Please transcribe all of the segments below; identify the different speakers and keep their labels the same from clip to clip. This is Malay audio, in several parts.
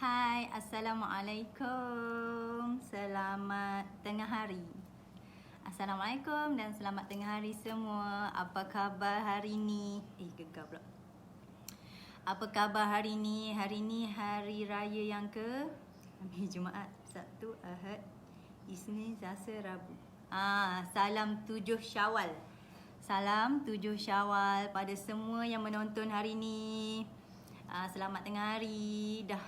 Speaker 1: Hai, Assalamualaikum. Selamat tengah hari. Assalamualaikum dan selamat tengah hari semua. Apa khabar hari ni? Gegar pula. Apa khabar hari ni? Hari ni hari raya yang ke? Jumaat, Sabtu, Ahad, Isnin, Selasa, Rabu. Salam 7 Syawal. Salam 7 Syawal pada semua yang menonton hari ni. Selamat tengah hari. Dah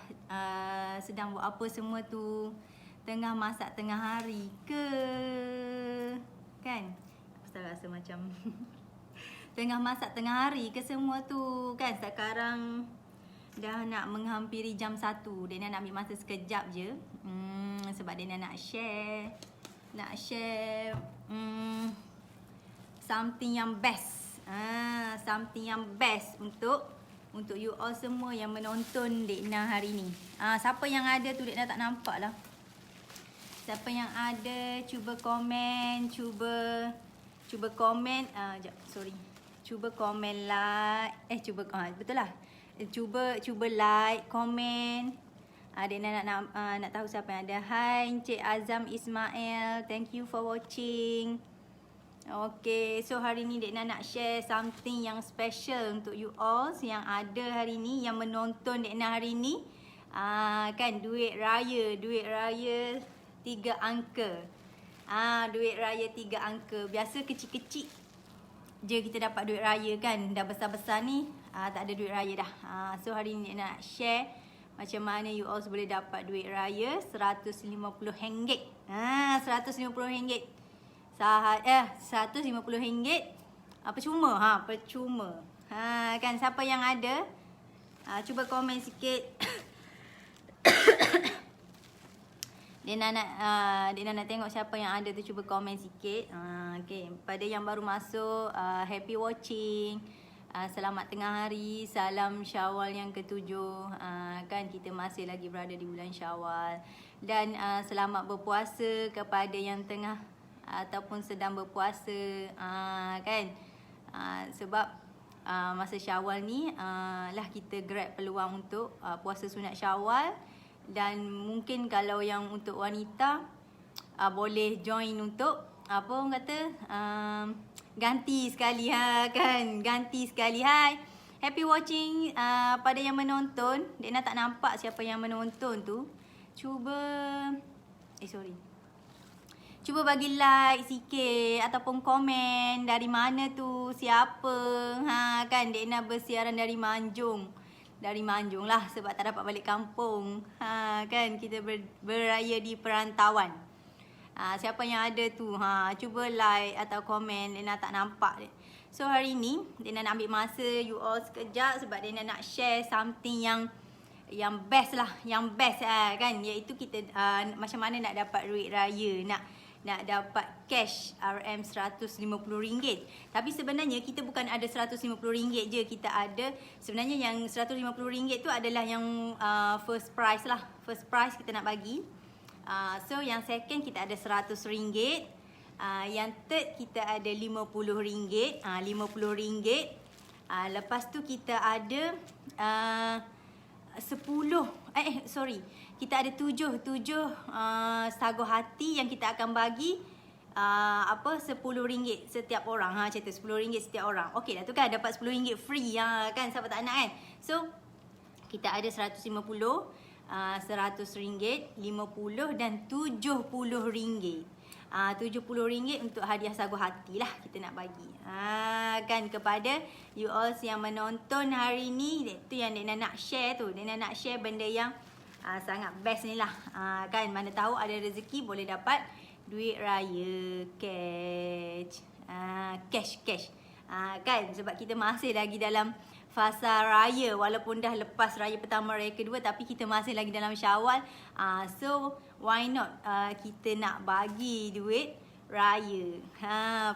Speaker 1: sedang buat apa semua tu? Tengah masak tengah hari ke? Kan? Saya rasa macam tengah masak tengah hari ke semua tu? Kan sekarang dah nak menghampiri jam 1. Dia nak ambil masa sekejap je. Sebab dia nak share. Nak share something yang best. Something yang best untuk you all semua yang menonton Dek Nah hari ni. Siapa yang ada tu Dek Nah tak nampak lah. Siapa yang ada cuba komen, cuba komen, sorry. Cuba komen like, betul lah. Cuba like, komen. Dek Nah nak tahu siapa yang ada. Hai Encik Azam Ismail, thank you for watching. Okay, so hari ni Dek Nah nak share something yang special untuk you all yang ada hari ni, yang menonton Dek Nah hari ni. Kan duit raya 3 angka. Duit raya 3 angka. Biasa kecil-kecil je kita dapat duit raya kan. Dah besar-besar ni tak ada duit raya dah. So hari ni Dek Nah nak share macam mana you all boleh dapat duit raya RM150. RM150. RM150 percuma. Percuma. Kan siapa yang ada? Cuba komen sikit. Dia nak tengok siapa yang ada tu, cuba komen sikit. Okay. Pada yang baru masuk, happy watching. Selamat tengah hari. Salam Syawal yang ke-7. Kan kita masih lagi berada di bulan Syawal. Dan selamat berpuasa kepada yang tengah ataupun sedang berpuasa, kan. Sebab masa Syawal ni lah kita grab peluang untuk puasa sunat Syawal. Dan mungkin kalau yang untuk wanita boleh join untuk apa orang kata, ganti sekali, kan. Ganti sekali. Hai, happy watching pada yang menonton. Dek Nah tak nampak siapa yang menonton tu. Cuba bagi like sikit ataupun komen dari mana tu, siapa. Kan Dek Nah bersiaran dari Manjung. Dari Manjung lah sebab tak dapat balik kampung. Kan kita beraya di perantauan. Siapa yang ada tu, cuba like atau komen. Dek Nah tak nampak. So hari ni Dek Nah nak ambil masa you all sekejap sebab Dek Nah nak share something yang best lah, yang best kan, iaitu kita macam mana nak dapat duit raya, nak dapat cash RM150. Tapi sebenarnya kita bukan ada RM150 je. Kita ada sebenarnya yang RM150 tu adalah yang first prize lah. First prize kita nak bagi. So yang second kita ada RM100. Yang third kita ada RM50. RM50. Lepas tu kita ada 10 kita ada 7 sagu hati yang kita akan bagi RM10 setiap orang. Macam tu, RM10 setiap orang. Okey dah tu kan, dapat RM10 free kan, siapa tak nak kan. So kita ada RM150, RM100, RM50 dan RM70. RM70 untuk hadiah sagu hati lah kita nak bagi. Kan kepada you all yang menonton hari ni. Itu yang Dek Nah nak share tu. Dek Nah nak share benda yang sangat best ni lah. Kan mana tahu ada rezeki boleh dapat duit raya cash. Cash. Kan sebab kita masih lagi dalam fasa raya, walaupun dah lepas raya pertama, raya kedua, tapi kita masih lagi dalam Syawal. So why not kita nak bagi duit raya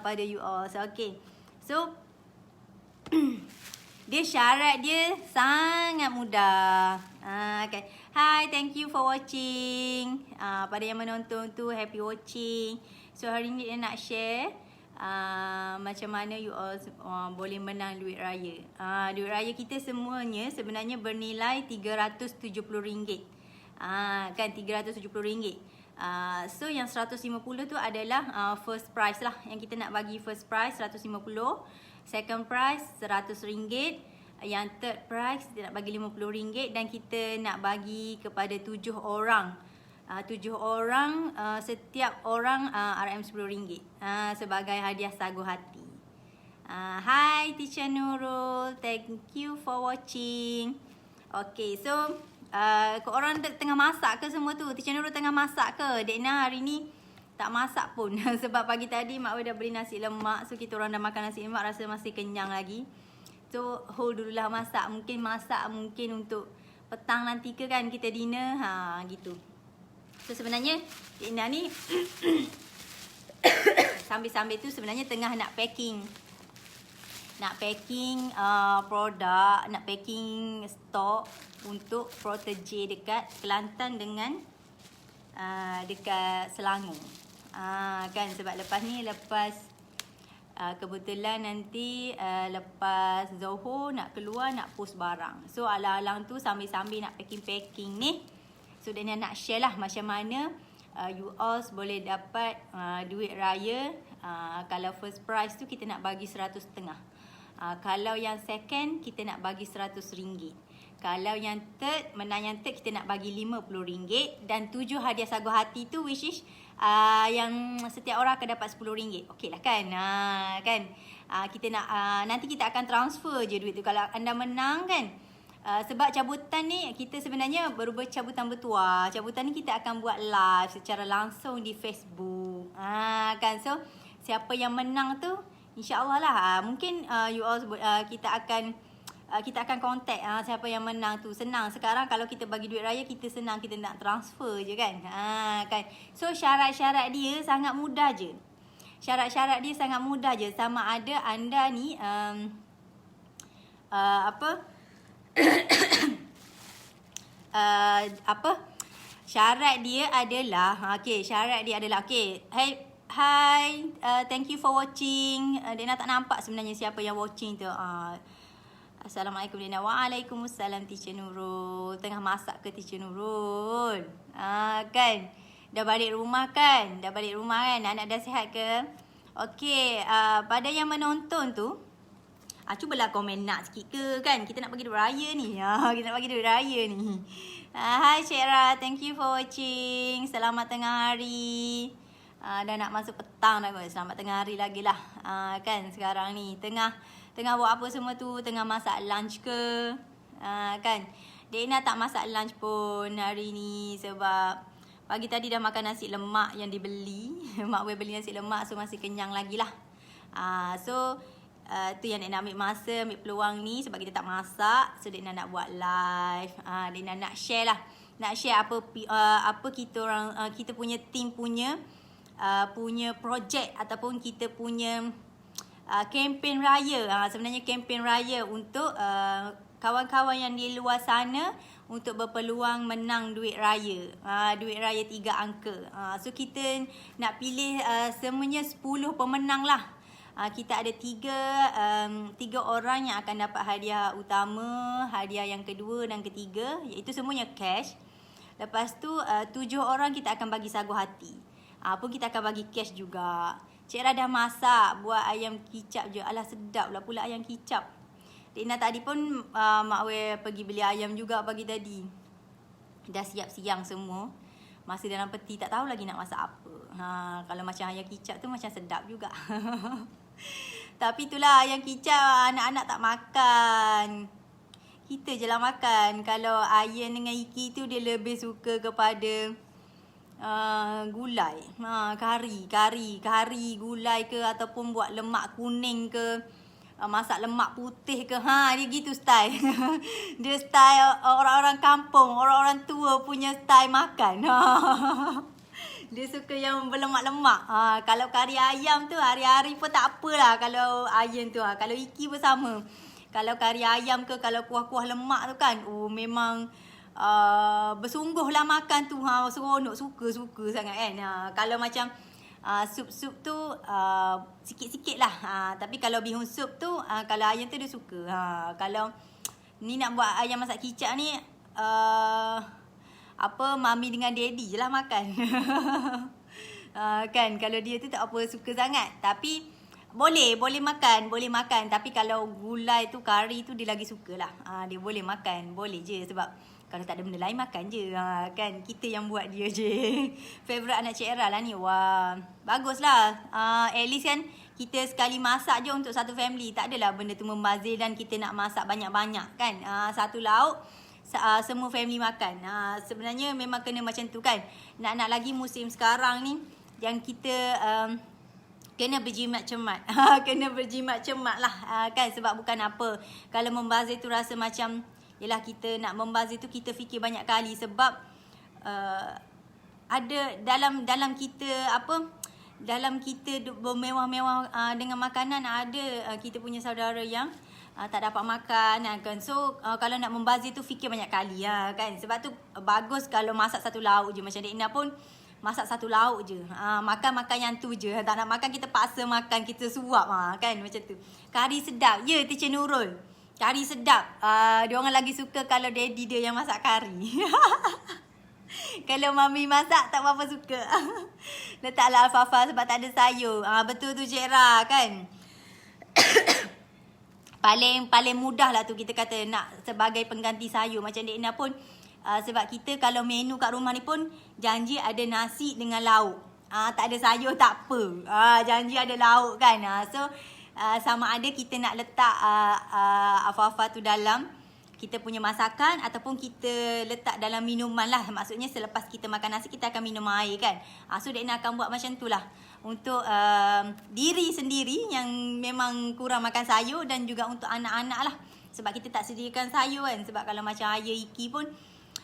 Speaker 1: pada you all. So okay. So dia syarat dia sangat mudah. Okay. Hi, thank you for watching. Pada yang menonton tu, happy watching. So hari ni dia nak share macam mana you all boleh menang duit raya. Duit raya kita semuanya sebenarnya bernilai RM370. Kan RM370. So yang 150 tu adalah first price lah. Yang kita nak bagi first price 150. Second price RM100. Yang third price kita nak bagi RM50. Dan kita nak bagi kepada 7 orang. 7 orang, setiap orang RM10 sebagai hadiah sagu hati. Hi Teacher Nurul, thank you for watching. Okay, so korang tengah masak ke semua tu? Teacher Nurul tengah masak ke? Dek Nah hari ni tak masak pun. Sebab pagi tadi mak dah beli nasi lemak. So kita orang dah makan nasi lemak, rasa masih kenyang lagi. So hold dululah masak. Mungkin masak untuk petang nanti ke kan kita dinner. Gitu. So sebenarnya Dek Nah ni sambil-sambil tu sebenarnya tengah nak packing. Nak packing produk, nak packing stok untuk protege dekat Kelantan dengan dekat Selangor. Kan sebab lepas kebetulan nanti lepas Zohor nak keluar nak post barang. So alang-alang tu sambil-sambil nak packing ni. So Dek Nah nak share lah macam mana you all boleh dapat duit raya. Kalau first prize tu kita nak bagi RM100.5. Kalau yang second kita nak bagi RM100. Kalau yang third, menang yang third kita nak bagi RM50. Dan 7 hadiah sagu hati tu which is yang setiap orang akan dapat RM10. Okey lah kan? Kan? Kita nak nanti kita akan transfer je duit tu kalau anda menang kan. Sebab cabutan ni kita sebenarnya berubah cabutan bertuah. Cabutan ni kita akan buat live secara langsung di Facebook. Kan? So siapa yang menang tu insya-Allah lah mungkin you all kita akan contact siapa yang menang tu. Senang sekarang kalau kita bagi duit raya kita senang, kita nak transfer je kan. Kan. So syarat-syarat dia sangat mudah je. Syarat-syarat dia sangat mudah je. Sama ada anda ni syarat dia adalah syarat dia adalah Hi, thank you for watching. Dek Nah tak nampak sebenarnya siapa yang watching tu. Assalamualaikum Dek Nah. Waalaikumsalam Teacher Nurul. Tengah masak ke Teacher Nurul? Kan? Dah balik rumah kan? Anak dah sihat ke? Okey, pada yang menonton tu cubalah komen nak sikit ke kan. Kita nak bagi duit raya ni. Hi Cik Ra, thank you for watching. Selamat tengah hari. Dah nak masuk petang dah kot. Selamat tengah hari lagi lah. Kan sekarang ni tengah buat apa semua tu. Tengah masak lunch ke. Kan. Dek Nah tak masak lunch pun hari ni. Sebab pagi tadi dah makan nasi lemak yang dibeli. Mak beli nasi lemak so masih kenyang lagi lah. So tu yang Dek Nah ambil masa, ambil peluang ni sebab kita tak masak. So Dek Nah nak buat live. Dek Nah nak share lah. Nak share apa kita punya team punya projek ataupun kita punya kempen raya. Sebenarnya kempen raya untuk kawan-kawan yang di luar sana untuk berpeluang menang duit raya. Duit raya 3 angka. So kita nak pilih semuanya 10 pemenang lah. Kita ada 3 orang yang akan dapat hadiah utama, hadiah yang kedua dan ketiga, iaitu semuanya cash. Lepas tu 7 orang kita akan bagi sagu hati. Pun kita akan bagi cash juga. Cik Ra dah masak, buat ayam kicap je. Alah sedap lah pula ayam kicap. Dek Nah tadi pun mak we pergi beli ayam juga pagi tadi. Dah siap siang semua. Masih dalam peti, tak tahu lagi nak masak apa. Kalau macam ayam kicap tu macam sedap juga. Tapi itulah ayam kicap anak-anak tak makan. Kita je lah makan. Kalau Ayan dengan Iki tu dia lebih suka kepada gulai. Kari gulai ke ataupun buat lemak kuning ke. Masak lemak putih ke. Dia gitu style. Dia style orang-orang kampung, orang-orang tua punya style makan. Dia suka yang berlemak-lemak. Kalau kari ayam tu hari-hari pun tak apalah kalau Ayan tu. Kalau Iki pun sama. Kalau kari ayam ke, kalau kuah-kuah lemak tu kan, memang bersungguh lah makan tu. Seronok, suka sangat kan. Kalau macam sup-sup tu sikit-sikit lah. Tapi kalau bihun sup tu, kalau Ayan tu dia suka. Kalau ni nak buat ayam masak kicap ni, mami dengan daddy je lah makan. Kan kalau dia tu tak apa suka sangat, tapi boleh makan. Tapi kalau gulai tu, kari tu dia lagi sukalah. Dia boleh makan, boleh je, sebab kalau tak ada benda lain makan je. Kan kita yang buat dia je. Favorite anak Cik Era lah ni. Wah, baguslah. At least kan kita sekali masak je untuk satu family. Tak adalah benda tu membazir dan kita nak masak banyak-banyak kan. Satu lauk semua family makan. Sebenarnya memang kena macam tu kan. Nak lagi musim sekarang ni yang kita kena berjimat cermat. Kena berjimat cermat lah kan. Sebab bukan apa, kalau membazir tu rasa macam, yelah, kita nak membazir tu kita fikir banyak kali. Sebab ada dalam kita dalam kita bermewah-mewah dengan makanan, ada kita punya saudara yang tak dapat makan kan. So kalau nak membazir tu fikir banyak kali kan. Sebab tu bagus kalau masak satu lauk je. Macam Dek Ina pun masak satu lauk je. Makan yang tu je. Tak nak makan kita paksa makan, kita suap kan, macam tu. Kari sedap. Ya, Teacher Nurul, kari sedap. Diorang lagi suka kalau daddy dia yang masak kari. Kalau mami masak tak apa-apa suka. Letaklah alfalfa sebab tak ada sayur. Betul tu Cik Ra kan. Paling mudah lah tu kita kata nak sebagai pengganti sayur. Macam Dek Ina pun sebab kita kalau menu kat rumah ni pun janji ada nasi dengan lauk. Tak ada sayur tak apa. Janji ada lauk kan. So sama ada kita nak letak alfalfa tu dalam kita punya masakan ataupun kita letak dalam minuman lah. Maksudnya selepas kita makan nasi kita akan minum air kan. So Dek Ina akan buat macam tu lah untuk diri sendiri yang memang kurang makan sayur, dan juga untuk anak-anak lah. Sebab kita tak sediakan sayur kan. Sebab kalau macam ayah Iki pun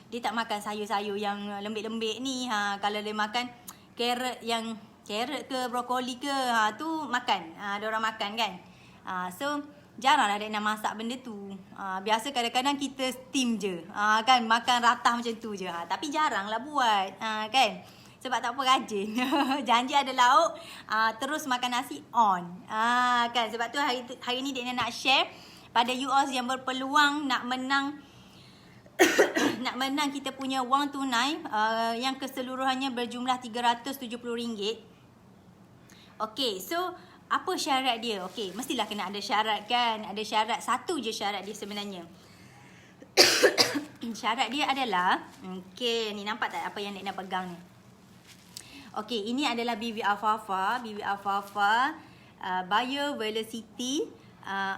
Speaker 1: dia tak makan sayur-sayur yang lembik-lembik ni. Kalau dia makan carrot ke brokoli ke, tu makan. Diorang makan kan. So jaranglah Dek nak masak benda tu. Biasa kadang-kadang kita steam je. Kan makan ratah macam tu je. Tapi jaranglah buat. Kan. Sebab tak apa rajin. Janji ada lauk, terus makan nasi on. Kan. Sebab tu hari ni Dek nak share pada you all yang berpeluang nak menang nak menang kita punya wang tunai yang keseluruhannya berjumlah RM370. Okay, so apa syarat dia? Okay, mestilah kena ada syarat kan. Ada syarat, satu je syarat dia sebenarnya. Syarat dia adalah, okay, ni nampak tak apa yang Dek nak pegang ni? Okay, ini adalah bibit alfalfa. Bibit alfalfa Bio-Velocity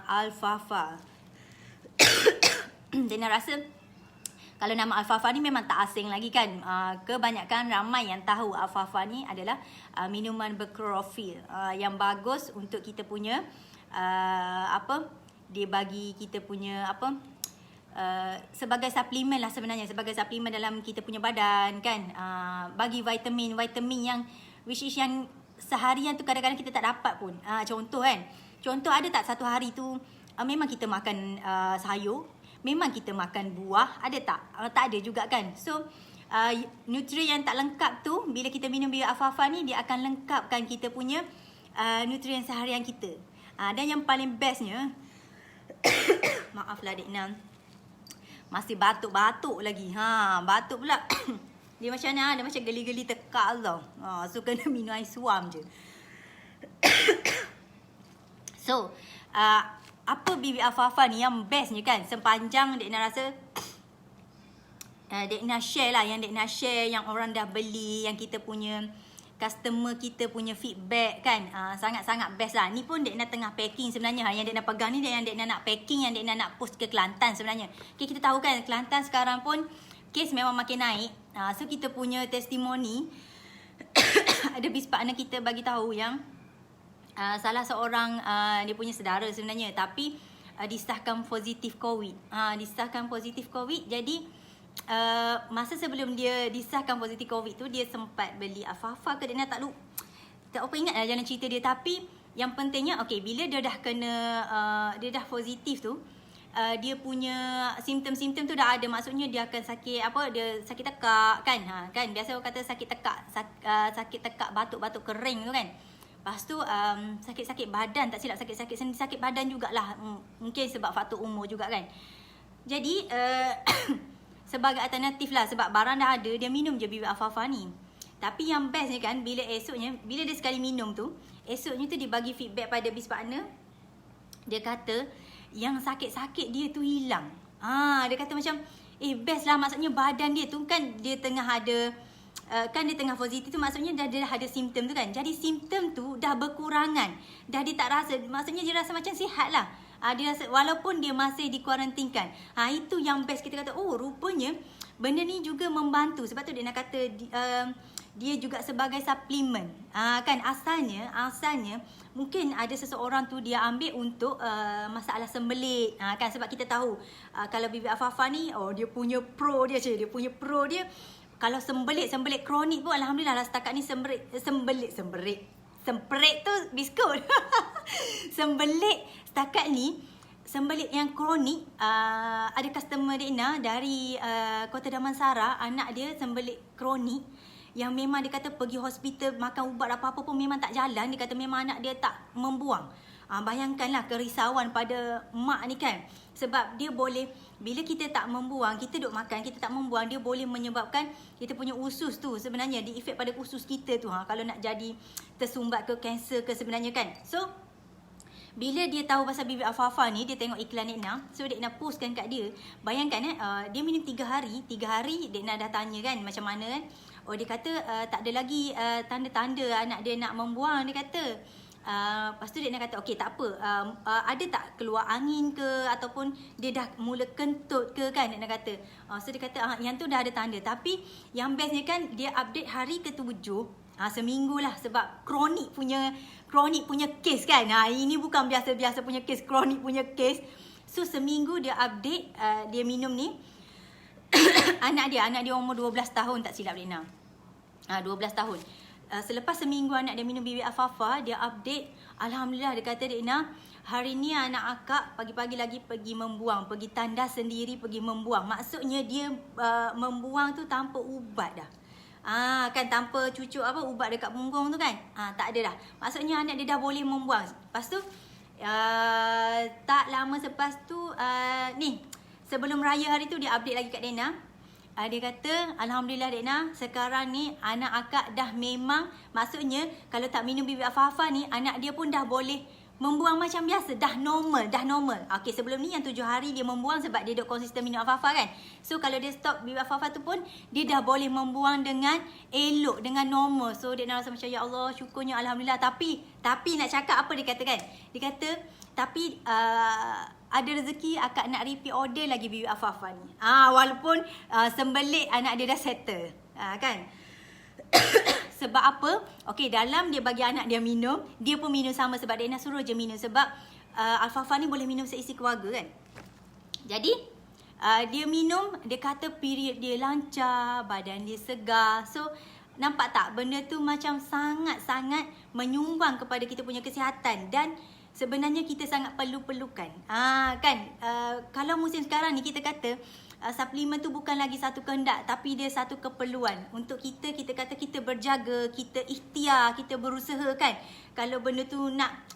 Speaker 1: alfalfa. Dek nak rasa kalau nama alfalfa ni memang tak asing lagi kan. Kebanyakan ramai yang tahu alfalfa ni adalah minuman berklorofil yang bagus untuk kita punya dia bagi kita punya sebagai suplemen lah sebenarnya, sebagai suplemen dalam kita punya badan kan. Bagi vitamin yang which is yang seharian tu kadang-kadang kita tak dapat pun. Contoh kan, contoh ada tak satu hari tu memang kita makan sayur, memang kita makan buah, ada tak? Tak ada juga kan. So nutrien yang tak lengkap tu, bila kita minum bibit alfalfa ni, dia akan lengkapkan kita punya nutrien seharian kita. Dan yang paling bestnya maaflah Dek Ina, masih batuk-batuk lagi. Batuk pula. Dia macam mana? Dia macam geli-geli tekak tau. So kena minum air suam je. So apa bibit alfalfa ni yang bestnya kan, sepanjang Dek Ina rasa Dek Ina share lah, yang Dek Ina share yang orang dah beli, yang kita punya customer kita punya feedback kan, sangat-sangat best lah. Ni pun Dek Ina tengah packing sebenarnya. Yang Dek Ina pegang ni yang Dek Ina nak packing, yang Dek Ina nak post ke Kelantan sebenarnya. Okay, kita tahu kan Kelantan sekarang pun kes memang makin naik. So kita punya testimoni ada bis partner kita bagi tahu yang salah seorang dia punya saudara sebenarnya, tapi disahkan positif COVID. Disahkan positif COVID. Jadi masa sebelum dia disahkan positif COVID tu, dia sempat beli alfalfa ke, dia tak apa ingat lah jalan cerita dia. Tapi yang pentingnya, okay, bila dia dah kena dia dah positif tu, dia punya simptom-simptom tu dah ada. Maksudnya dia akan sakit dia sakit tekak kan. Kan biasa orang kata sakit tekak, sakit tekak, batuk-batuk kering tu kan. Lepas tu sakit-sakit badan, tak silap sakit badan jugalah. Mungkin sebab faktor umur juga kan. Jadi sebagai alternatif lah. Sebab barang dah ada, dia minum je bibit alfalfa ni. Tapi yang best ni kan, bila esoknya, bila dia sekali minum tu, esoknya tu dia bagi feedback pada biz partner. Dia kata yang sakit-sakit dia tu hilang. Dia kata macam best lah, maksudnya badan dia tu kan dia tengah ada kan dia tengah positif tu, maksudnya dia dah ada simptom tu kan. Jadi simptom tu dah berkurangan. Dah dia tak rasa, maksudnya dia rasa macam sihat lah. Dia rasa walaupun dia masih dikuarantinkan. Itu yang best, kita kata rupanya benda ni juga membantu. Sebab tu dia nak kata dia juga sebagai suplemen. Kan asalnya mungkin ada seseorang tu dia ambil untuk masalah sembelit. Kan sebab kita tahu kalau bibit alfalfa ni dia punya pro dia je. Dia punya pro dia kalau sembelit kronik pun alhamdulillah lah setakat ni sembelit tu biskut. Sembelit setakat ni, sembelit yang kronik, ada customer Dekna dari Kota Damansara, anak dia sembelit kronik yang memang dia kata pergi hospital makan ubat apa-apa pun memang tak jalan. Dia kata memang anak dia tak membuang. Bayangkanlah kerisauan pada mak ni kan. Sebab dia boleh, bila kita tak membuang, kita duk makan, kita tak membuang, dia boleh menyebabkan kita punya usus tu sebenarnya di efek pada usus kita tu. Kalau nak jadi tersumbat ke kanser ke sebenarnya kan. So bila dia tahu pasal bibit alfalfa ni, dia tengok iklan Dekna. So Dekna postkan kat dia. Bayangkan dia minum 3 hari. 3 hari Dekna dah tanya kan macam mana kan. Dia kata tak ada lagi tanda-tanda anak dia nak membuang. Dia kata lepas tu Dekna kata okey tak apa, ada tak keluar angin ke ataupun dia dah mula kentut ke kan, Dekna kata. So dia kata yang tu dah ada tanda. Tapi yang bestnya kan dia update hari ke-7. Seminggu lah sebab kronik punya kes kan. Ini bukan biasa-biasa punya kes, kronik punya kes. So seminggu dia update dia minum ni. anak dia umur 12 tahun tak silap Dekna. 12 tahun. Selepas seminggu anak dia minum bibit alfalfa, dia update. Alhamdulillah dia kata Dekna, hari ni anak akak pagi-pagi lagi pergi membuang, pergi tandas sendiri pergi membuang. Maksudnya dia membuang tu tanpa ubat dah. Kan tanpa cucuk ubat dekat punggung tu kan. Tak ada dah. Maksudnya anak dia dah boleh membuang. Lepas tu tak lama selepas tu ni sebelum raya hari tu dia update lagi kat Dekna. Dia kata alhamdulillah Dekna, sekarang ni anak akak dah memang, maksudnya kalau tak minum bibit alfalfa ni anak dia pun dah boleh membuang macam biasa, dah normal. Okey, sebelum ni yang 7 hari dia membuang sebab dia duk konsisten minum alfalfa kan. So kalau dia stop bibit alfalfa tu pun dia dah boleh membuang dengan elok, dengan normal. So dia rasa macam ya Allah, syukurnya alhamdulillah. Tapi nak cakap apa dia kata kan? Dia kata tapi ada rezeki akak nak repeat order lagi bibit alfalfa ni. Walaupun sembelit anak dia dah settle. Kan? Sebab apa? Okey, dalam dia bagi anak dia minum, dia pun minum sama sebab dia nak suruh je minum. Sebab alfalfa ni boleh minum seisi keluarga kan. Jadi dia minum, dia kata period dia lancar, badan dia segar. So nampak tak benda tu macam sangat-sangat menyumbang kepada kita punya kesihatan. Dan sebenarnya kita sangat perlukan. Kan? Kalau musim sekarang ni kita kata suplemen tu bukan lagi satu kehendak, tapi dia satu keperluan. Untuk kita kata kita berjaga, kita ikhtiar, kita berusaha kan. Kalau benda tu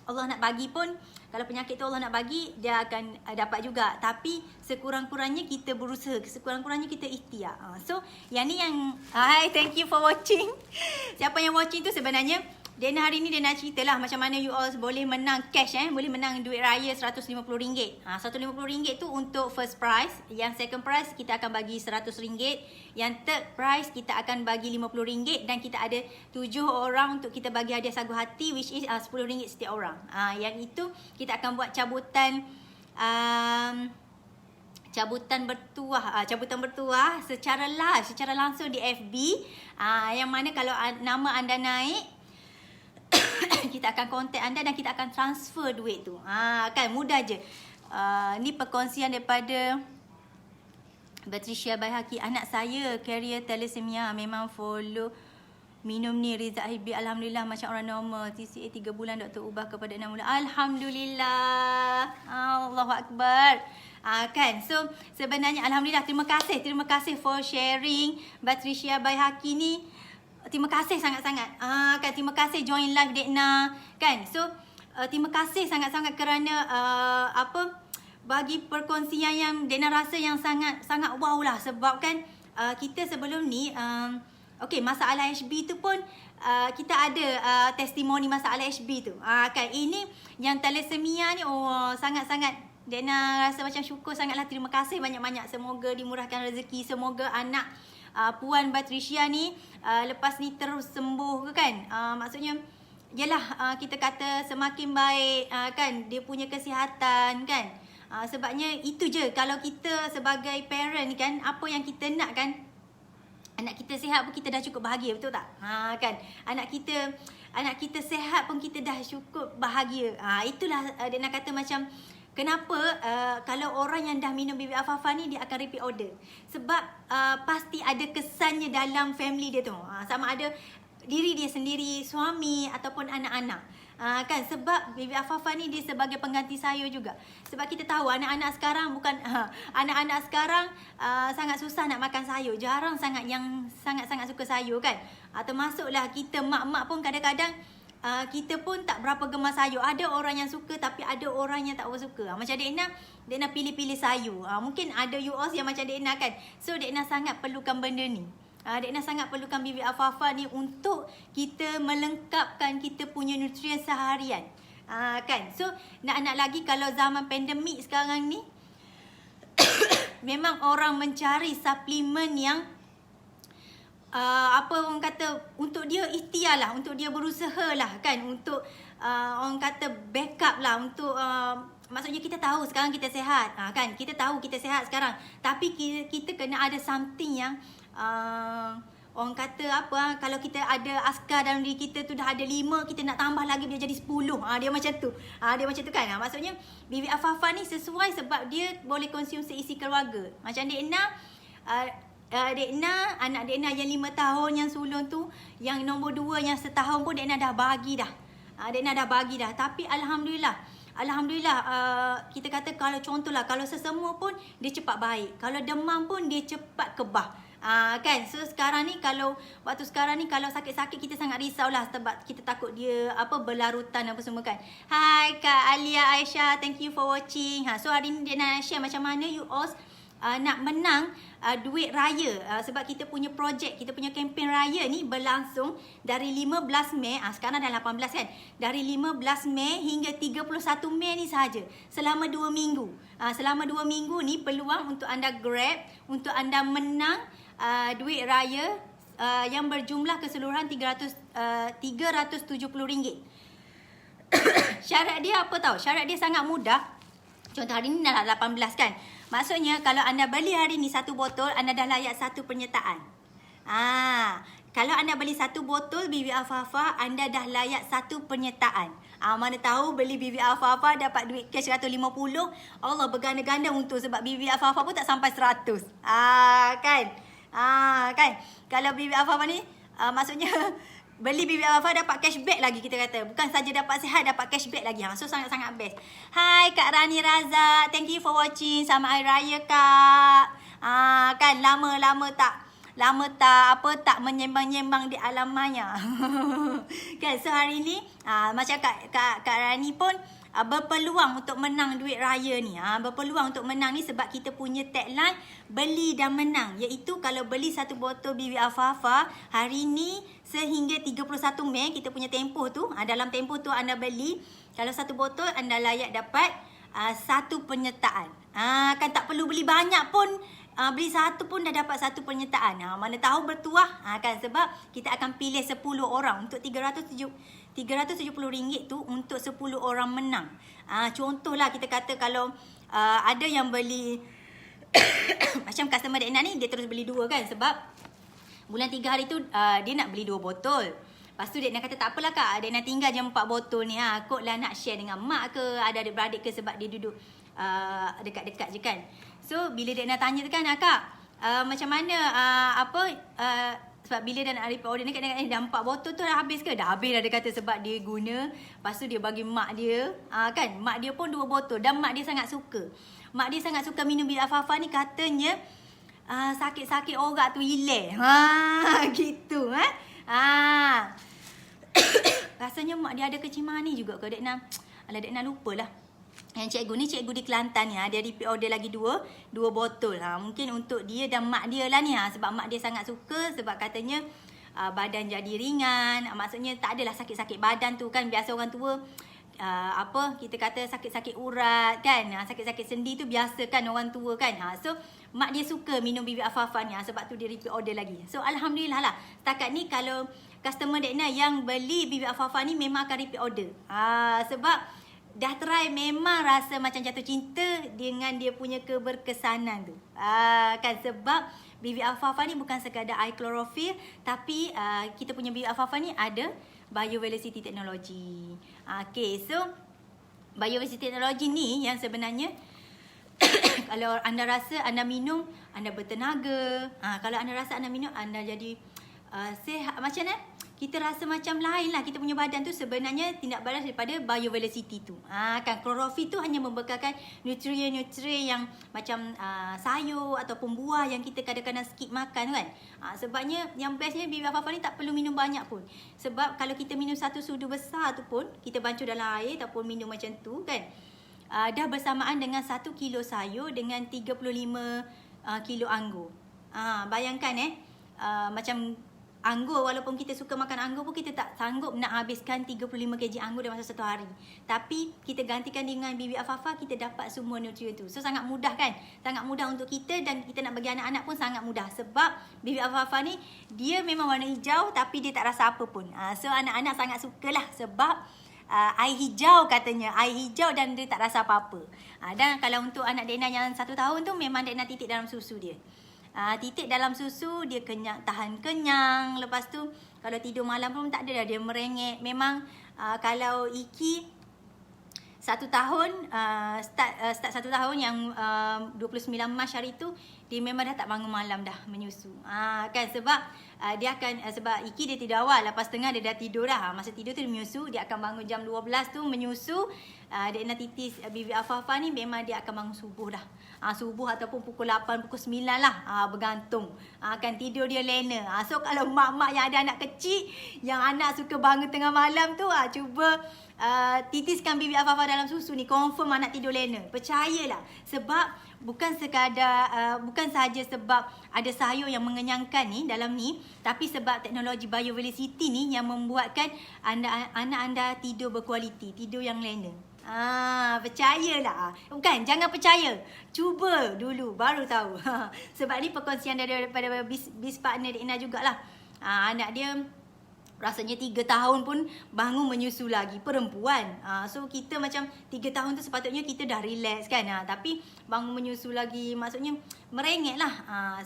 Speaker 1: Allah nak bagi pun, kalau penyakit tu Allah nak bagi, dia akan dapat juga. Tapi sekurang-kurangnya kita berusaha, sekurang-kurangnya kita ikhtiar. So yang ni yang thank you for watching. Siapa yang watching tu sebenarnya Dekna hari ni dia nak cerita lah macam mana you all boleh menang cash boleh menang duit raya RM150. RM150 tu untuk first prize. Yang second prize kita akan bagi RM100. Yang third prize kita akan bagi RM50 dan kita ada 7 orang untuk kita bagi hadiah sagu hati which is RM10 setiap orang. Yang itu kita akan buat cabutan bertuah secara live, secara langsung di FB. Yang mana kalau nama anda naik, kita akan kontak anda dan kita akan transfer duit tu. Kan mudah je. Ni perkongsian daripada Patricia Baihaki. Anak saya carrier thalassemia, memang follow minum ni Rizal Hibi. Alhamdulillah macam orang normal. TCA 3 bulan doktor ubah kepada 6 bulan. Alhamdulillah. Allahu Akbar. Kan. So sebenarnya alhamdulillah, terima kasih for sharing Patricia Baihaki ni. Terima kasih sangat-sangat. Kan, terima kasih join live Dekna kan. So terima kasih sangat-sangat kerana bagi perkongsian yang Dena rasa yang sangat wow lah. Sebab kan kita sebelum ni okey, masalah HB tu pun kita ada testimoni masalah HB tu. Kan ini yang thalassemia ni sangat-sangat Dena rasa macam syukur sangatlah, terima kasih banyak-banyak. Semoga dimurahkan rezeki, semoga anak Puan Patricia ni lepas ni terus sembuh ke kan. Maksudnya yalah, kita kata semakin baik kan dia punya kesihatan kan. Sebabnya itu je, kalau kita sebagai parent kan, apa yang kita nak kan, anak kita sihat pun kita dah cukup bahagia, betul tak? Kan anak kita sihat pun kita dah cukup bahagia. Itulah dia nak kata macam kenapa kalau orang yang dah minum BB Alfalfa ni dia akan repeat order. Sebab pasti ada kesannya dalam family dia tu. Sama ada diri dia sendiri, suami ataupun anak-anak. Kan sebab BB Alfalfa ni dia sebagai pengganti sayur juga. Sebab kita tahu anak-anak sekarang anak-anak sekarang sangat susah nak makan sayur. Jarang sangat yang sangat-sangat suka sayur kan. Termasuklah kita mak-mak pun kadang-kadang kita pun tak berapa gemar sayur. Ada orang yang suka tapi ada orang yang tak suka. Macam Dekna pilih-pilih sayur. Mungkin ada you all yang macam Dekna kan. So Dekna sangat perlukan benda ni. Dekna sangat perlukan BB Alfalfa ni untuk kita melengkapkan kita punya nutrien seharian. Kan. So nak lagi kalau zaman pandemik sekarang ni memang orang mencari suplemen yang apa orang kata, untuk dia ikhtiar lah, untuk dia berusaha lah kan, untuk orang kata backup lah, untuk maksudnya kita tahu sekarang kita sihat kan, kita tahu kita sihat sekarang, tapi kita kena ada something yang orang kata apa, kalau kita ada askar dalam diri kita tu dah ada 5, kita nak tambah lagi dia jadi 10. Dia macam tu. Dia macam tu kan. Maksudnya BB Alfalfa ni sesuai sebab dia boleh konsum seisi keluarga. Macam Dekna anak Dekna yang 5 tahun yang sulung tu, yang nombor 2 yang setahun pun Dekna dah bagi dah. Dekna dah bagi dah. Tapi Alhamdulillah kita kata kalau contohlah kalau sesemua pun dia cepat baik. Kalau demam pun dia cepat kebah. Kan. So sekarang ni kalau sakit-sakit kita sangat risaulah sebab kita takut dia berlarutan apa semua kan. Hai Kak Alia Aisyah, thank you for watching. So hari ni Dekna share macam mana you all nak menang duit raya. Sebab kita punya projek, kita punya kempen raya ni berlangsung dari 15 Mei, sekarang dah 18 kan. Dari 15 Mei hingga 31 Mei ni sahaja. Selama 2 minggu. Selama 2 minggu ni peluang untuk anda grab, untuk anda menang duit raya yang berjumlah keseluruhan RM370. Syarat dia apa tahu? Syarat dia sangat mudah. Contoh hari ni dah 18 kan. Maksudnya kalau anda beli hari ni 1 botol, anda dah layak 1 penyertaan. Kalau anda beli 1 botol BB Alfalfa, anda dah layak 1 penyertaan. Mana tahu beli BB Alfalfa dapat duit cash 150, Allah berganda-ganda untung sebab BB Alfalfa pun tak sampai 100. Kan? Kan? Kalau BB Alfalfa ni maksudnya beli BB Alfalfa dapat cashback lagi, kita kata. Bukan saja dapat sihat, dapat cashback lagi. So sangat-sangat best. Hai Kak Rani Raza, thank you for watching. Selamat Hari Raya Kak. Kan lama tak menyembang-nyembang di alam maya. Kan, so hari ni macam Kak Rani pun berpeluang untuk menang duit raya ni. Berpeluang untuk menang ni sebab kita punya tagline beli dan menang, iaitu kalau beli 1 botol BB Alfalfa hari ni sehingga 31 Mei, kita punya tempoh tu, dalam tempoh tu anda beli, kalau 1 botol anda layak dapat 1 penyertaan. Kan tak perlu beli banyak pun, beli 1 pun dah dapat 1 penyertaan. Mana tahu bertuah kan, sebab kita akan pilih 10 orang untuk RM370 tu untuk 10 orang menang. Contohlah kita kata kalau ada yang beli macam customer Dekna ni, dia terus beli 2 kan, sebab bulan 3 hari tu dia nak beli 2 botol. Lepas tu Dekna kata tak apalah Kak, Dekna tinggal je 4 botol ni. Kot lah nak share dengan mak ke, ada adik-beradik ke, sebab dia duduk dekat-dekat je kan. So bila Dekna tanya tu kan, Kak macam mana sebab bila dah nak repeat order ni kat dah 4 botol tu dah habis ke? Dah habis dah, dia kata, sebab dia guna. Lepas tu dia bagi mak dia. Kan, mak dia pun 2 botol. Dan mak dia sangat suka. Mak dia sangat suka minum BB Alfalfa ni, katanya sakit-sakit orak tu hilang. Gitu. Rasanya mak dia ada kencing manis juga ke Dekna? Alah, Dekna lupalah. Yang cikgu di Kelantan ni, dia repeat order lagi dua botol. Mungkin untuk dia dan mak dia lah ni. Sebab mak dia sangat suka, sebab katanya badan jadi ringan. Maksudnya tak adalah sakit-sakit badan tu kan. Biasa orang tua kita kata sakit-sakit urat kan. Sakit-sakit sendi tu biasa kan orang tua kan. So mak dia suka minum Bibi Afafah ni. Sebab tu dia repeat order lagi. So alhamdulillah lah. Setakat ni kalau customer Dekna yang beli Bibi Afafah ni memang akan repeat order. Sebab dah try memang rasa macam jatuh cinta dengan dia punya keberkesanan tu. Kan sebab Bibi Afafah ni bukan sekadar air klorofil, tapi kita punya Bibi Afafah ni ada biovelocity technology. Okay, so biovelocity technology ni yang sebenarnya kalau anda rasa anda minum, anda bertenaga. Kalau anda rasa anda minum, anda jadi sihat. Macam mana? Kita rasa macam lain lah. Kita punya badan tu sebenarnya tindak balas daripada biovelocity tu. Kan klorofil tu hanya membekalkan nutrien-nutrien yang macam sayur ataupun buah yang kita kadang-kadang skip makan kan. Sebabnya yang bestnya Bibi Afafah ni tak perlu minum banyak pun. Sebab kalau kita minum satu sudu besar tu pun, kita bancuh dalam air ataupun minum macam tu kan, dah bersamaan dengan 1 kilo sayur dengan 35 kilo anggur. Bayangkan macam anggur, walaupun kita suka makan anggur pun kita tak sanggup nak habiskan 35 kg anggur dalam masa satu hari. Tapi kita gantikan dengan Bibi Afafah, kita dapat semua nutrien tu. So sangat mudah kan? Sangat mudah untuk kita, dan kita nak bagi anak-anak pun sangat mudah. Sebab Bibi Afafah ni dia memang warna hijau tapi dia tak rasa apa pun. So anak-anak sangat sukalah sebab air hijau katanya. Air hijau dan dia tak rasa apa-apa. Dan kalau untuk anak Dekna yang 1 tahun tu, memang Dekna titik dalam susu dia. Titik dalam susu, dia kenyang, tahan kenyang. Lepas tu kalau tidur malam pun tak ada dah dia merengek. Memang kalau Iki 1 tahun, start 1 tahun yang 29 Mac hari tu, dia memang dah tak bangun malam dah menyusu. Kan sebab dia akan sebab Iki dia tidur awal, lepas tengah dia dah tidur dah. Masa tidur tu dia menyusu, dia akan bangun jam 12 tu menyusu. Dia nak titis Bibi Afafah ni memang dia akan bangun subuh dah. Subuh ataupun pukul 8, pukul 9 lah. Bergantung. Kan tidur dia lena. So kalau mak-mak yang ada anak kecil, yang anak suka bangun tengah malam tu, cuba titiskan Bibi Afafah dalam susu ni, confirm anak tidur lena. Percayalah. Sebab bukan sekadar bukan sahaja sebab ada sayur yang mengenyangkan ni dalam ni, tapi sebab teknologi biovelocity ni yang membuatkan anak anda tidur berkualiti, tidur yang lena. Percayalah. Bukan, jangan percaya. Cuba dulu baru tahu. Sebab ni perkongsian daripada bis partner Dekna jugalah. Anak dia rasanya 3 tahun pun bangun menyusu lagi, perempuan. So kita macam 3 tahun tu sepatutnya kita dah relax kan. Tapi bangun menyusu lagi, maksudnya merengek lah.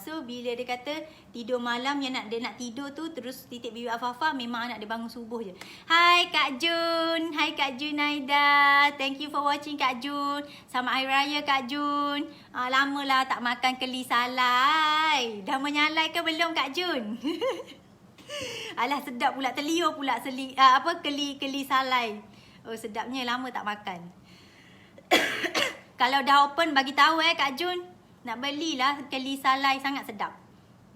Speaker 1: So bila dia kata tidur malam, yang dia nak tidur tu terus titik Bibi Afafah, memang anak dia bangun subuh je. Hai Kak Jun. Hai Kak Jun Aida. Thank you for watching Kak Jun. Selamat Hari Raya Kak Jun. Lamalah tak makan keli salai. Dah menyalai ke belum Kak Jun? Alah sedap pula, terliur pula keli salai. Oh sedapnya, lama tak makan. Kalau dah open bagi tahu Kak Jun. Nak belilah keli salai, sangat sedap.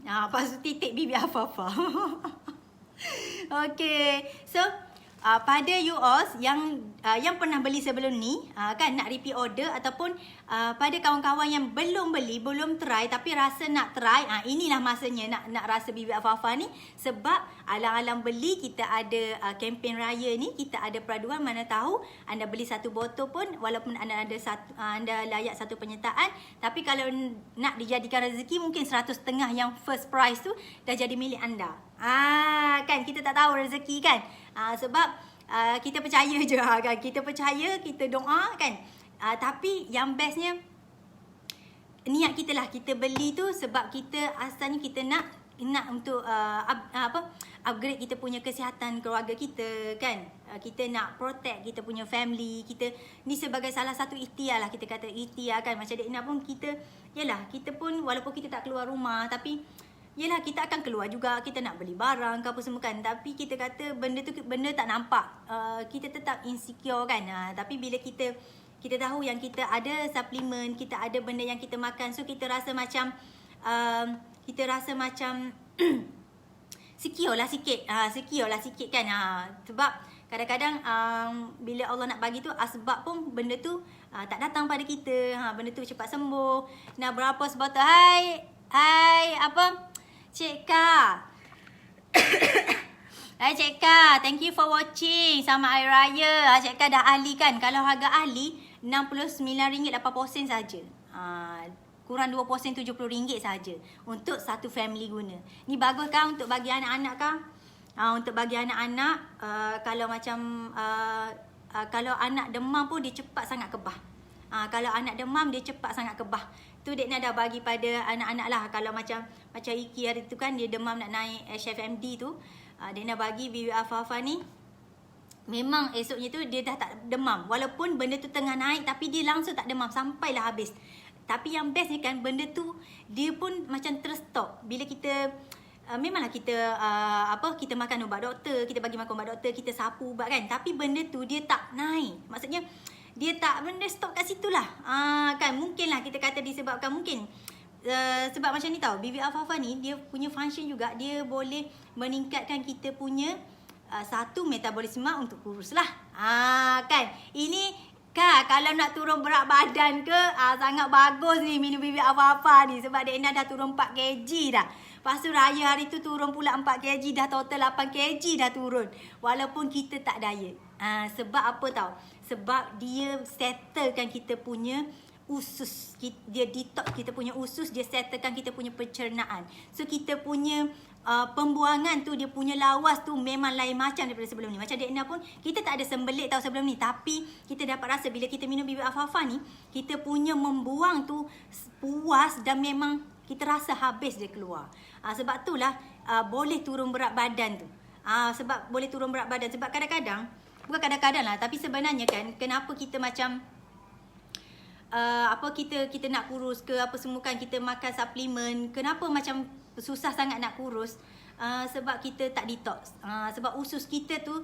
Speaker 1: Lepas tu titik Bibi Afafah. Okay. So pada you all yang pernah beli sebelum ni, kan nak repeat order, ataupun pada kawan-kawan yang belum beli, belum try tapi rasa nak try, inilah masanya nak rasa Bibi Afafah ni. Sebab alang-alang beli, kita ada kempen raya ni, kita ada peraduan. Mana tahu anda beli 1 botol pun, walaupun anda layak 1 penyertaan, tapi kalau nak dijadikan rezeki, mungkin 100 setengah yang first prize tu dah jadi milik anda. Kan kita tak tahu rezeki kan. Sebab kita percaya je kan. Kita percaya, kita doa kan. Tapi yang bestnya niat kita lah. Kita beli tu sebab kita asalnya kita nak untuk upgrade kita punya kesihatan keluarga kita kan. Kita nak protect kita punya family. Kita ni sebagai salah satu ikhtiar lah, kita kata ikhtiar kan. Macam Dekna pun kita pun walaupun kita tak keluar rumah, tapi yelah kita akan keluar juga, kita nak beli barang ke apa semua kan. Tapi kita kata benda tak nampak, kita tetap insecure kan. Tapi bila kita tahu yang kita ada suplemen, kita ada benda yang kita makan, so kita rasa macam secure lah sikit kan. Sebab kadang-kadang bila Allah nak bagi tu asbab pun benda tu tak datang pada kita. Benda tu cepat sembuh. Nah, berapa sebotol? Hai, apa? Cik Kak. Hai Cik Kak, thank you for watching. Sama Air Raya. Cik Kak dah ahli kan? Kalau harga ahli, RM69.80 saja. Kurang 2% RM70 saja. Untuk satu family guna. Ni bagus kan untuk bagi anak-anak kan? Untuk bagi anak-anak, kalau macam kalau anak demam pun dia cepat sangat kebah. Kalau anak demam dia cepat sangat kebah. Tu Dek dah bagi pada anak-anak lah. Kalau macam Iki hari tu kan dia demam nak naik HFMD tu, Dek bagi BB Alfalfa ni. Memang esoknya tu dia dah tak demam. Walaupun benda tu tengah naik tapi dia langsung tak demam sampailah habis. Tapi yang best ni kan benda tu dia pun macam terstop. Bila kita memanglah kita kita makan ubat doktor, kita bagi makan ubat doktor, kita sapu ubat kan. Tapi benda tu dia tak naik. Maksudnya dia tak benda stop kat situlah. Kan mungkinlah kita kata disebabkan mungkin sebab macam ni tau, BB Alfalfa ni dia punya function juga, dia boleh meningkatkan kita punya satu metabolisme untuk kurus lah. Kan ini Kak, kalau nak turun berat badan ke, sangat bagus ni minum BB Alfalfa ni. Sebab Dek dah turun 4 kg dah. Lepas tu raya hari tu turun pula 4 kg, dah total 8 kg dah turun. Walaupun kita tak diet. Sebab apa tau? Sebab dia settlekan kita punya usus. Dia detox kita punya usus, dia settlekan kita punya pencernaan. So kita punya pembuangan tu, dia punya lawas tu memang lain macam daripada sebelum ni. Macam Dek Ina pun, kita tak ada sembelit tau sebelum ni. Tapi kita dapat rasa bila kita minum BB Alfalfa ni, kita punya membuang tu puas dan memang kita rasa habis dia keluar. Sebab itulah boleh turun berat badan tu. Sebab boleh turun berat badan. Sebab kadang-kadang, bukan kadang-kadang lah, tapi sebenarnya kan, kenapa kita macam kita nak kurus ke apa semua kan, kita makan suplemen, kenapa macam susah sangat nak kurus? Sebab kita tak detox. Sebab usus kita tu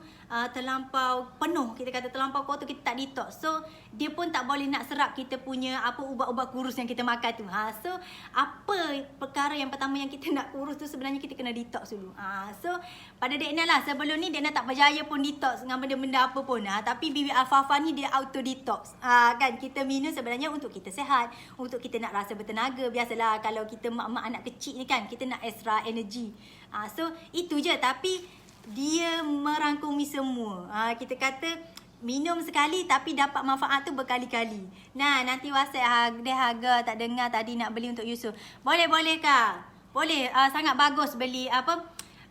Speaker 1: terlampau penuh, kita kata terlampau kotor, kita tak detox. So dia pun tak boleh nak serap kita punya ubat-ubat kurus yang kita makan tu. So apa perkara yang pertama yang kita nak kurus tu, sebenarnya kita kena detox dulu. So pada Dek Ina lah, sebelum ni Dek Ina tak berjaya pun detox dengan benda-benda apa pun. Tapi BB Alfalfa ni dia auto detox. Kan kita minum sebenarnya untuk kita sihat, untuk kita nak rasa bertenaga. Biasalah kalau kita mak-mak anak kecil ni kan, kita nak extra energy. So itu je, tapi dia merangkumi semua. Kita kata minum sekali tapi dapat manfaat tu berkali-kali. Nah, nanti WhatsApp harga tak dengar tadi nak beli untuk Yusuf. Boleh Kak? Boleh, sangat bagus beli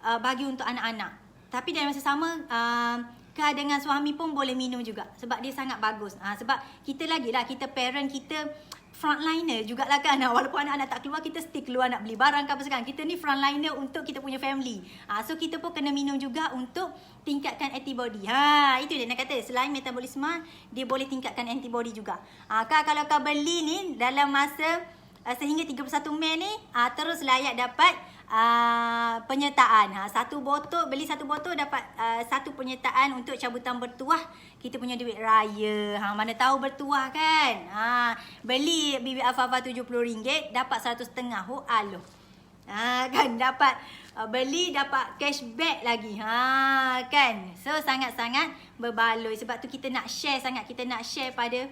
Speaker 1: bagi untuk anak-anak. Tapi dalam masa sama Kak dengan suami pun boleh minum juga. Sebab dia sangat bagus. Sebab kita lagilah, kita parent, kita frontliner jugalah kan. Walaupun anak-anak tak keluar, kita still keluar nak beli barang ke apa sekarang. Kita ni frontliner untuk kita punya family. So kita pun kena minum juga untuk tingkatkan antibody. Itu dia nak kata, selain metabolisme, dia boleh tingkatkan antibody juga. Kak, kalau kau beli ni dalam masa sehingga 31 Mei ni, terus layak dapat penyertaan. Beli satu botol dapat satu penyertaan untuk cabutan bertuah. Kita punya duit raya. Mana tahu bertuah kan. Beli BB Alfalfa RM70 dapat 150. Aloh. Kan dapat beli dapat cashback lagi. Kan. So sangat-sangat berbaloi. Sebab tu kita nak share sangat. Kita nak share pada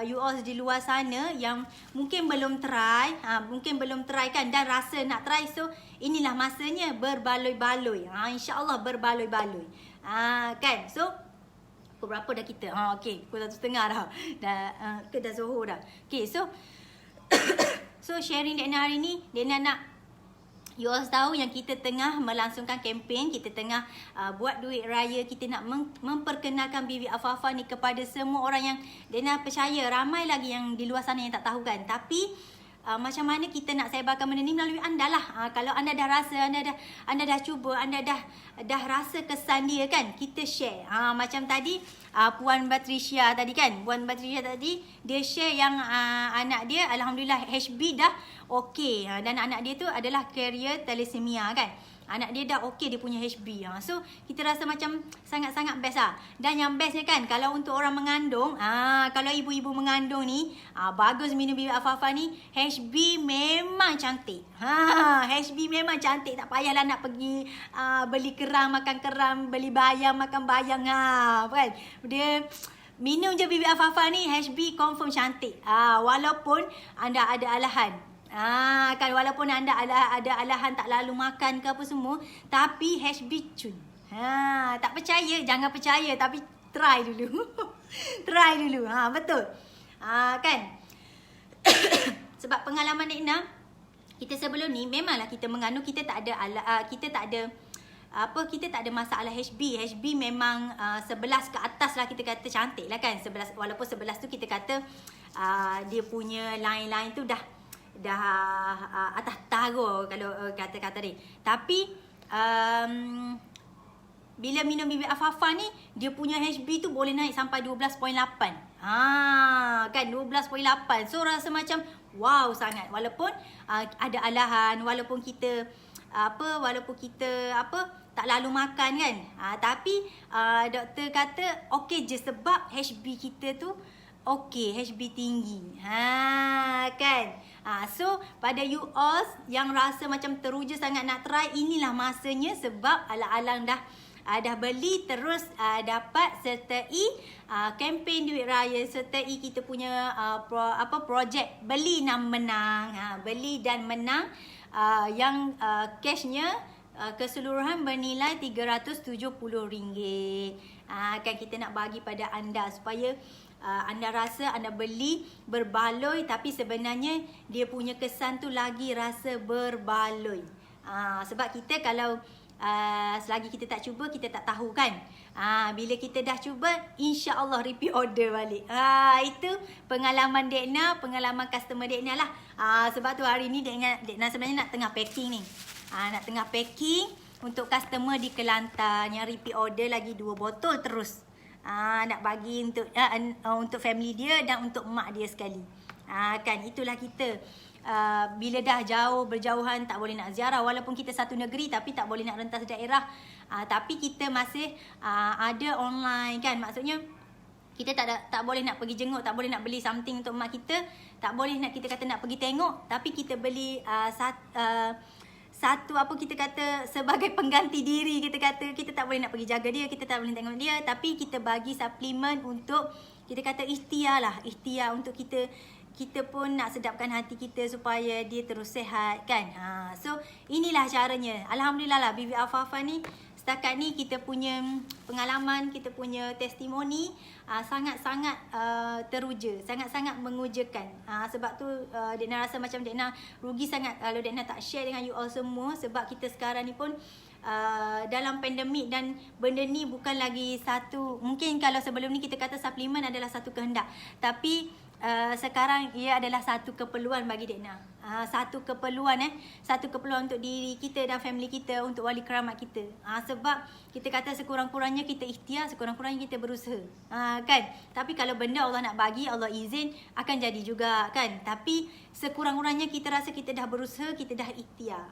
Speaker 1: you all di luar sana yang mungkin belum try. Mungkin belum try kan, dan rasa nak try. So inilah masanya berbaloi-baloi. InsyaAllah berbaloi-baloi. Kan. So pukul berapa dah kita? Okay, pukul 1:30 dah. Dah Zohor dah. Okay, so so sharing Dek Ina hari ni, Dek Ina nak you all tahu yang kita tengah melangsungkan kempen, kita tengah buat duit raya, kita nak memperkenalkan BB Alfalfa ni kepada semua orang yang Dek Ina percaya ramai lagi yang di luar sana yang tak tahu kan. Tapi macam mana kita nak sebarkan benda ni melalui anda lah. Kalau anda dah rasa, anda dah cuba, anda dah rasa kesan dia kan, kita share. Macam tadi Puan Patricia tadi kan, Puan Patricia tadi dia share yang anak dia alhamdulillah HB dah okey, dan anak dia tu adalah carrier thalassemia kan. Anak dia dah okey, dia punya HB. So kita rasa macam sangat-sangat best lah. Dan yang bestnya kan, kalau untuk orang mengandung, kalau ibu-ibu mengandung ni, bagus minum BB Alfalfa ni. HB memang cantik. HB memang cantik. Tak payahlah nak pergi beli kerang, makan kerang, beli bayam, makan bayam. Kan? Dia minum je bibit Afafah ni, HB confirm cantik. Walaupun anda ada alahan. Kan walaupun anda ada alahan tak lalu makan ke apa semua, tapi HB cun. Tak percaya, jangan percaya, tapi try dulu. Try dulu. Betul. Kan? Sebab pengalaman Nek Na, kita sebelum ni memanglah kita mengandung, kita tak ada kita tak ada masalah HB. HB memang 11 ke atas lah, kita kata cantik lah kan. 11, walaupun 11 tu kita kata dia punya line-line tu dah atas taruh kalau kata-kata dia. Tapi bila minum bibit Afafah ni, dia punya HB tu boleh naik sampai 12.8. Kan 12.8. So rasa macam wow sangat. Walaupun ada alahan, walaupun kita tak lalu makan kan. Tapi doktor kata okey je sebab HB kita tu okey, HB tinggi. Kan. So pada you all yang rasa macam teruja sangat nak try, inilah masanya sebab alang-alang dah beli terus dapat sertai kempen duit raya, sertai kita punya projek beli dan menang. Beli dan menang yang cashnya keseluruhan bernilai RM370. Kan kita nak bagi pada anda supaya anda rasa anda beli berbaloi, tapi sebenarnya dia punya kesan tu lagi rasa berbaloi. Sebab kita kalau selagi kita tak cuba, kita tak tahu kan. Bila kita dah cuba, insya-Allah repeat order balik. Itu pengalaman Dek Na, pengalaman customer Dek Na lah. Sebab tu hari ni Dek Na sebenarnya nak tengah packing ni. Nak tengah packing untuk customer di Kelantan yang repeat order lagi 2 botol terus. Nak bagi untuk family dia dan untuk mak dia sekali. Kan itulah kita. Bila dah berjauhan, tak boleh nak ziarah, walaupun kita satu negeri tapi tak boleh nak rentas daerah, tapi kita masih ada online kan. Maksudnya kita tak boleh nak pergi jenguk, tak boleh nak beli something untuk mak kita, tak boleh nak kita kata nak pergi tengok, tapi kita beli satu kita kata sebagai pengganti diri. Kita kata kita tak boleh nak pergi jaga dia, kita tak boleh tengok dia, tapi kita bagi suplemen untuk kita kata ikhtiar untuk kita pun nak sedapkan hati kita supaya dia terus sihat kan. So inilah caranya. Alhamdulillah lah bibit Afafah ni setakat ni kita punya pengalaman, kita punya testimoni sangat-sangat teruja, sangat-sangat mengujakan. Sebab tu Dek Na rasa macam Dek Na rugi sangat kalau Dek Na tak share dengan you all semua, sebab kita sekarang ni pun dalam pandemik dan benda ni bukan lagi satu. Mungkin kalau sebelum ni kita kata suplemen adalah satu kehendak, tapi sekarang ia adalah satu keperluan bagi Dek Na. Satu keperluan untuk diri kita dan family kita, untuk wali keramat kita. Sebab kita kata sekurang-kurangnya kita ikhtiar, sekurang-kurangnya kita berusaha. Kan? Tapi kalau benda Allah nak bagi, Allah izin, akan jadi juga kan. Tapi sekurang-kurangnya kita rasa kita dah berusaha, kita dah ikhtiar.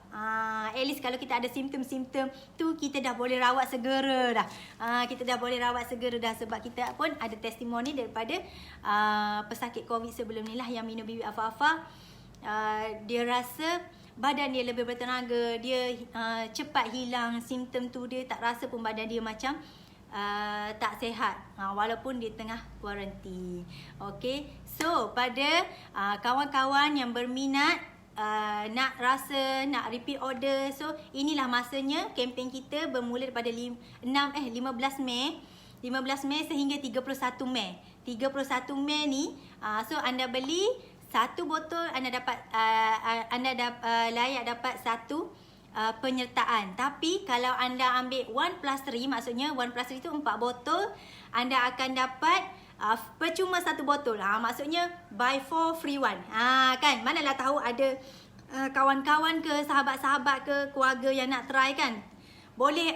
Speaker 1: At least kalau kita ada simptom-simptom tu, kita dah boleh rawat segera dah. Kita dah boleh rawat segera dah, sebab kita pun ada testimoni daripada pesakit COVID sebelum ni lah yang minum bibit Afafah. Dia rasa badan dia lebih bertenaga, dia cepat hilang simptom tu, dia tak rasa pun badan dia macam tak sihat, walaupun dia tengah kuarantin. Okay, so pada kawan-kawan yang berminat nak repeat order, so inilah masanya. Kempen kita bermula daripada 15 Mei sehingga 31 Mei. 31 Mei ni, so anda beli satu botol, anda dapat layak dapat satu penyertaan. Tapi kalau anda ambil 1+3, maksudnya 1+3 itu 4 botol, anda akan dapat percuma satu botol. Maksudnya buy 4 free 1. Kan, manalah tahu ada kawan-kawan ke, sahabat-sahabat ke, keluarga yang nak try kan. Boleh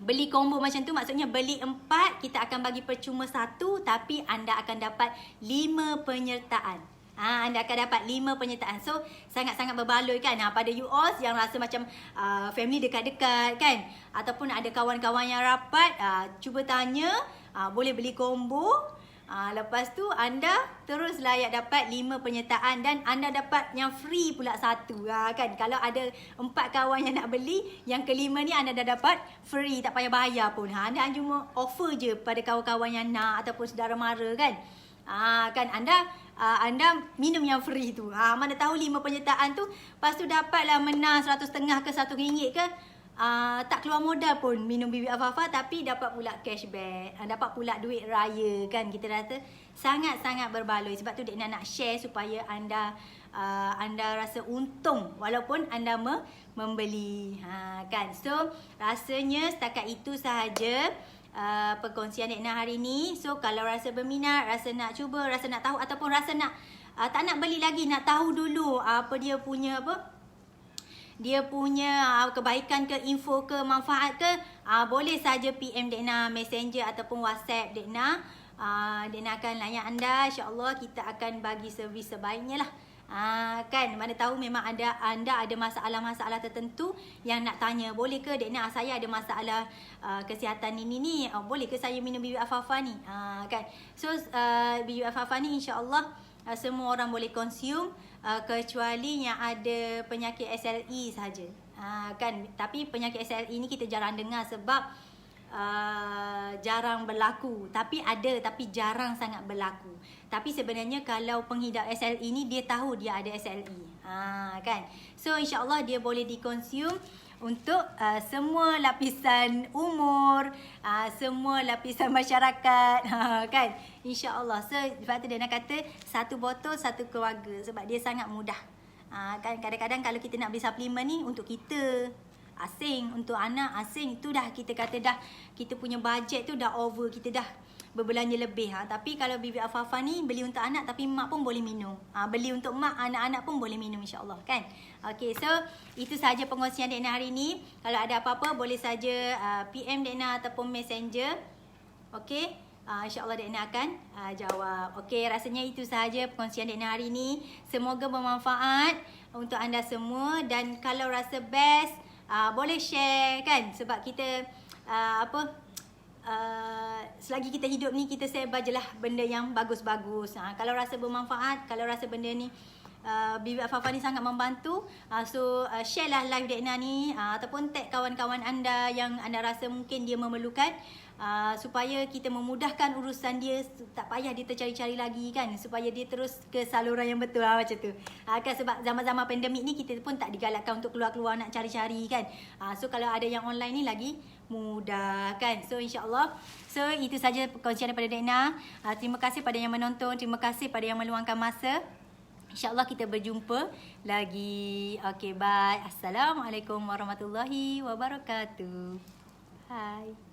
Speaker 1: beli combo macam tu, maksudnya beli 4, kita akan bagi percuma 1, tapi anda akan dapat 5 penyertaan. Anda akan dapat 5 penyertaan. So sangat-sangat berbaloi kan. Pada you all yang rasa macam family dekat-dekat kan, ataupun ada kawan-kawan yang rapat, cuba tanya, boleh beli combo, Lepas tu anda terus layak dapat 5 penyertaan dan anda dapat yang free pula 1 kan. Kalau ada 4 kawan yang nak beli, yang kelima ni anda dah dapat free, tak payah bayar pun. Anda cuma offer je pada kawan-kawan yang nak ataupun saudara mara kan. Kan anda minum yang free tu. Mana tahu 5 penyertaan tu, lepas tu dapatlah menang 100 setengah ke RM1 ke. Tak keluar modal pun minum Bibi Afafah, tapi dapat pula cashback, dapat pula duit raya kan. Kita rasa sangat-sangat berbaloi. Sebab tu Dek nak share supaya anda rasa untung walaupun anda membeli kan. So rasanya setakat itu sahaja perkongsian Dek hari ni. So kalau rasa berminat, rasa nak cuba, rasa nak tahu ataupun rasa nak tak nak beli lagi, nak tahu dulu apa dia punya kebaikan ke, info ke, manfaat ke, boleh saja PM Dek Messenger ataupun WhatsApp Dek Dek akan layan anda. InsyaAllah kita akan bagi servis sebaiknya lah. Kan, mana tahu memang anda ada masalah-masalah tertentu yang nak tanya. Boleh ke Dek saya ada masalah kesihatan ni, boleh ke saya minum Bibi Afafah ni? Kan. So Bibi Afafah ni insya-Allah semua orang boleh consume, kecuali yang ada penyakit SLE sahaja. Kan, tapi penyakit SLE ni kita jarang dengar sebab jarang berlaku. Tapi jarang sangat berlaku. Tapi sebenarnya kalau pengidap SLE ni dia tahu dia ada SLE. Kan. So insya-Allah dia boleh dikonsum untuk semua lapisan umur, semua lapisan masyarakat, kan, insya-Allah. So sebab tu dia nak kata 1 botol 1 keluarga, sebab dia sangat mudah. Kan kadang-kadang kalau kita nak beli suplemen ni untuk kita asing, untuk anak asing, tu dah kita kata dah kita punya bajet tu dah over, kita dah berbelanja lebih. Tapi kalau Bibi Afafah ni beli untuk anak tapi mak pun boleh minum. Beli untuk mak, anak-anak pun boleh minum insya-Allah kan. Okey, so itu sahaja pengkongsian Dek hari ni. Kalau ada apa-apa boleh saja PM Dek ataupun Messenger. Okey, insya-Allah Dek akan jawab. Okey, rasanya itu sahaja pengkongsian Dek hari ni. Semoga bermanfaat untuk anda semua, dan kalau rasa best boleh share kan, sebab kita selagi kita hidup ni kita sebar je lah benda yang bagus-bagus. Kalau rasa bermanfaat, kalau rasa benda ni Bibi Afafah ni sangat membantu, so share lah live Dek ni, ataupun tag kawan-kawan anda yang anda rasa mungkin dia memerlukan, supaya kita memudahkan urusan dia, tak payah dia tercari-cari lagi kan, supaya dia terus ke saluran yang betul macam tu. Kan sebab zaman-zaman pandemik ni kita pun tak digalakkan untuk keluar-keluar nak cari-cari kan. So kalau ada yang online ni lagi mudah kan. So insya-Allah, so itu saja perkongsian daripada Dek. Terima kasih pada yang menonton, terima kasih pada yang meluangkan masa. InsyaAllah kita berjumpa lagi. Okay, bye. Assalamualaikum warahmatullahi wabarakatuh. Hai.